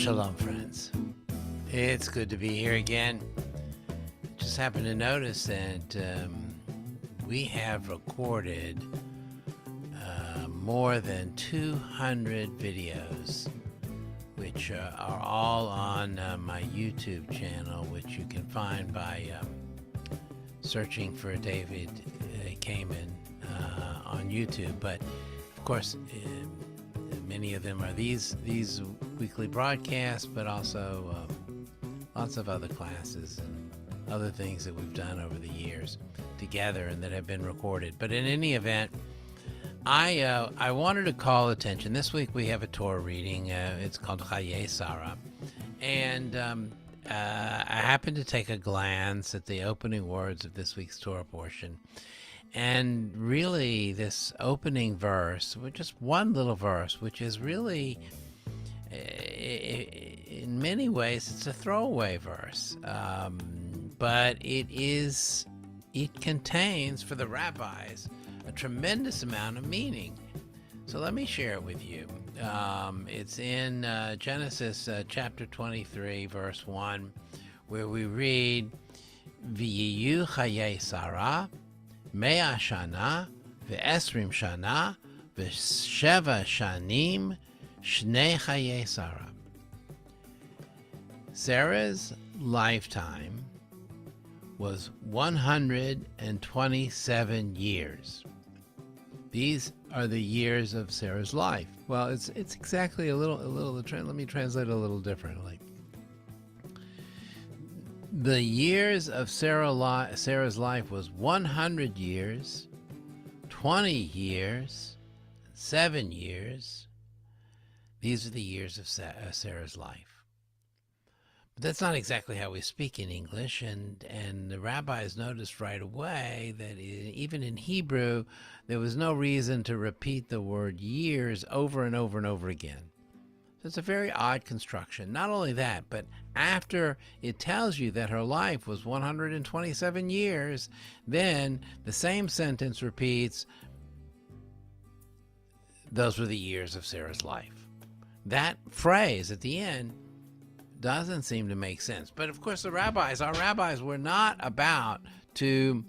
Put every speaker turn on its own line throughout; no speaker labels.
Shalom, friends. It's good to be here again. Just happened to notice that we have recorded more than 200 videos, which are all on my YouTube channel, which you can find by searching for David Kamen on YouTube. But of course, many of them are these weekly broadcasts, but also lots of other classes and other things that we've done over the years together and that have been recorded. But in any event, I wanted to call attention. This week we have a Torah reading. It's called Chaye Sarah. And I happened to take a glance at the opening words of this week's Torah portion. And really, this opening verse, just one little verse, which is really, in many ways, it's a throwaway verse. But it contains, for the rabbis, a tremendous amount of meaning. So let me share it with you. It's in Genesis chapter 23, verse 1, where we read, V'yiyu chaye Sarah, Mea shana, ve'esrim shana, ve'sheva shanim, shnei chaye Sarah. Sarah's lifetime was 127 years. These are the years of Sarah's life. Well, it's exactly let me translate it a little differently. The years of Sarah's life was 100 years, 20 years, 7 years. These are the years of Sarah's life. But that's not exactly how we speak in English, and the rabbis noticed right away that even in Hebrew, there was no reason to repeat the word years over and over and over again. So it's a very odd construction. Not only that, but after it tells you that her life was 127 years, then the same sentence repeats, those were the years of Sarah's life. That phrase at the end doesn't seem to make sense. But of course, our rabbis were not about to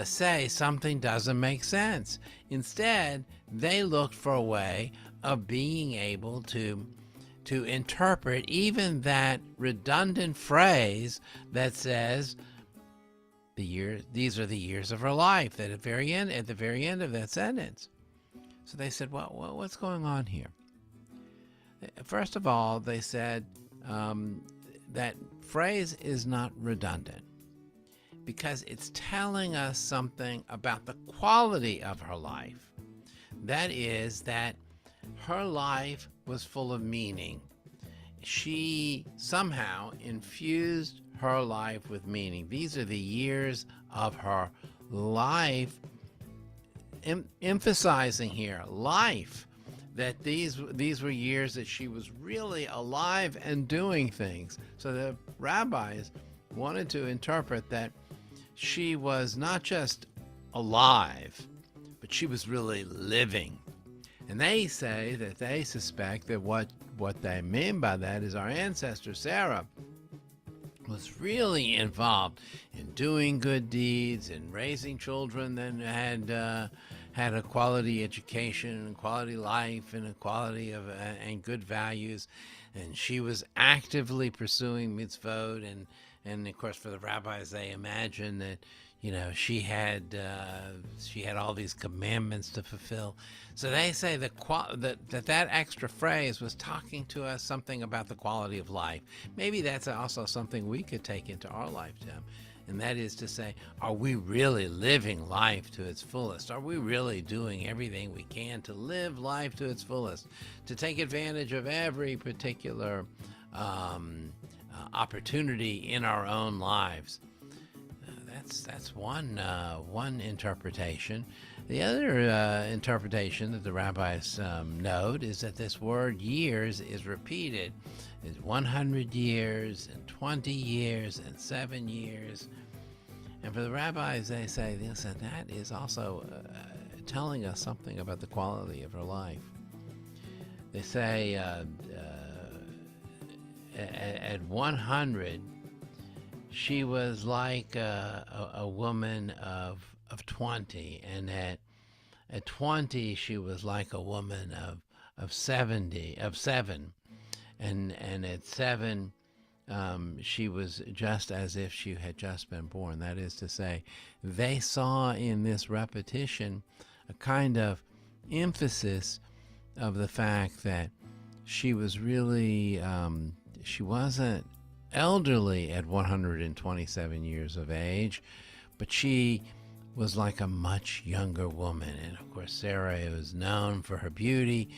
say something doesn't make sense. Instead, they looked for a way of being able to interpret even that redundant phrase that says these are the years of her life, that at the very end of that sentence. So they said, well, what's going on here? First of all, they said that phrase is not redundant because it's telling us something about the quality of her life. That is, that her life was full of meaning. She somehow infused her life with meaning. These are the years of her life, emphasizing here life, that these were years that she was really alive and doing things. So the rabbis wanted to interpret that she was not just alive, but she was really living. And they say that they suspect that what they mean by that is our ancestor Sarah was really involved in doing good deeds and raising children that had a quality education and quality life and a quality of and good values, and she was actively pursuing mitzvot, and of course for the rabbis they imagine that she had all these commandments to fulfill. So they say that extra phrase was talking to us something about the quality of life. Maybe that's also something we could take into our lifetime. And that is to say, are we really living life to its fullest? Are we really doing everything we can to live life to its fullest, to take advantage of every particular opportunity in our own lives? That's one interpretation. The other interpretation that the rabbis note is that this word years is repeated. It's 100 years and 20 years and 7 years. And for the rabbis, they say that is also telling us something about the quality of her life. They say at 100, she was like a woman of 20, and at 20 she was like a woman of 7, and at 7 she was just as if she had just been born. That is to say, they saw in this repetition a kind of emphasis of the fact that she was really, she wasn't elderly at 127 years of age, but she was like a much younger woman. And of course, Sarah was known for her beauty.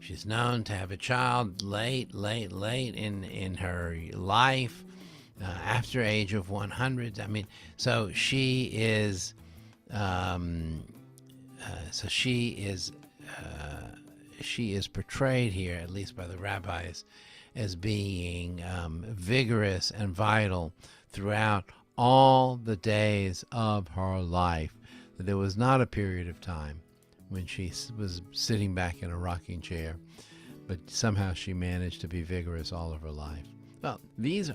She's known to have a child late in her life, after age of 100. I mean, so she is, she is portrayed here, at least by the rabbis, as being vigorous and vital throughout all the days of her life. There was not a period of time when she was sitting back in a rocking chair, but somehow she managed to be vigorous all of her life. Well, this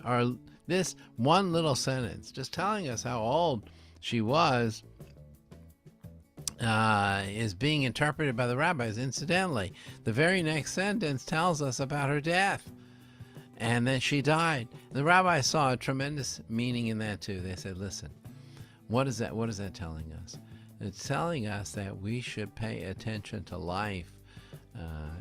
one little sentence, just telling us how old she was, is being interpreted by the rabbis. Incidentally, the very next sentence tells us about her death, and then she died. The rabbis saw a tremendous meaning in that too. They said, listen, what is that telling us? It's telling us that we should pay attention to life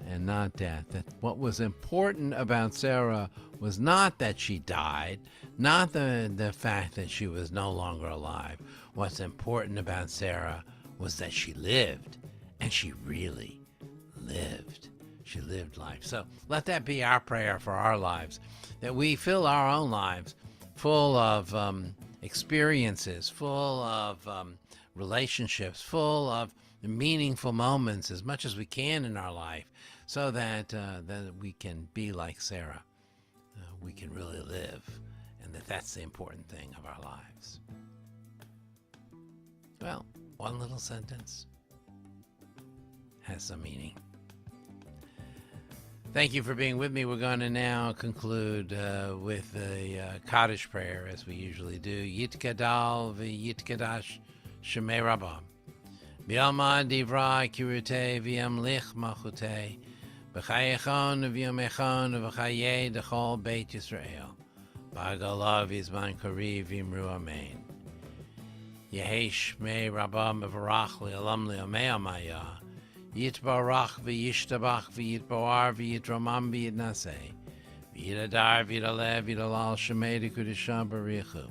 and not death. That what was important about Sarah was not that she died, not the fact that she was no longer alive. What's important about Sarah was that she lived, and she really lived. She lived life. So let that be our prayer for our lives, that we fill our own lives full of experiences, full of relationships, full of meaningful moments as much as we can in our life, so that we can be like Sarah. We can really live, and that's the important thing of our lives. Well, one little sentence has some meaning. Thank you for being with me. We're going to now conclude with the Kaddish prayer, as we usually do. Yitkadal v'yitkadash shemei Rabbah. B'yalma divra kirute v'yamlich machute. B'chayechon v'yomechon v'chayei d'chol Beit Yisrael. B'agalav yizman kariv v'imru amen. Yehi shmei Rabbah mevarach li'olam li'omei amaya. Yitbarach v'yishtabach v'yitbawar v'yitramam v'yitnaseh. V'yitadar v'yitalev v'yitalal shemei d'kudisham barichu.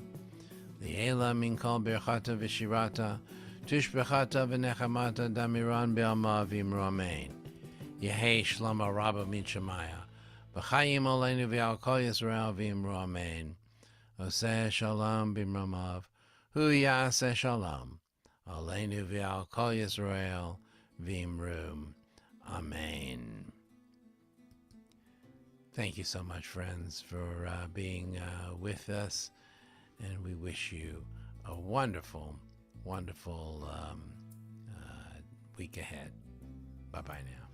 Li'ela min kol berchata v'shirata. Tushbechata v'nechamata damiran be'alma v'imru amen. Yehi shlama Rabbah min Shemaya. V'chayim oleinu v'al kol Yisrael v'imru amen. Oseh shalom b'mramav. Hu ya'aseh shalom. Oleinu v'al kol Yisrael v'imru amen. Thank you so much, friends, for being with us, and we wish you a wonderful week ahead. Bye-bye now.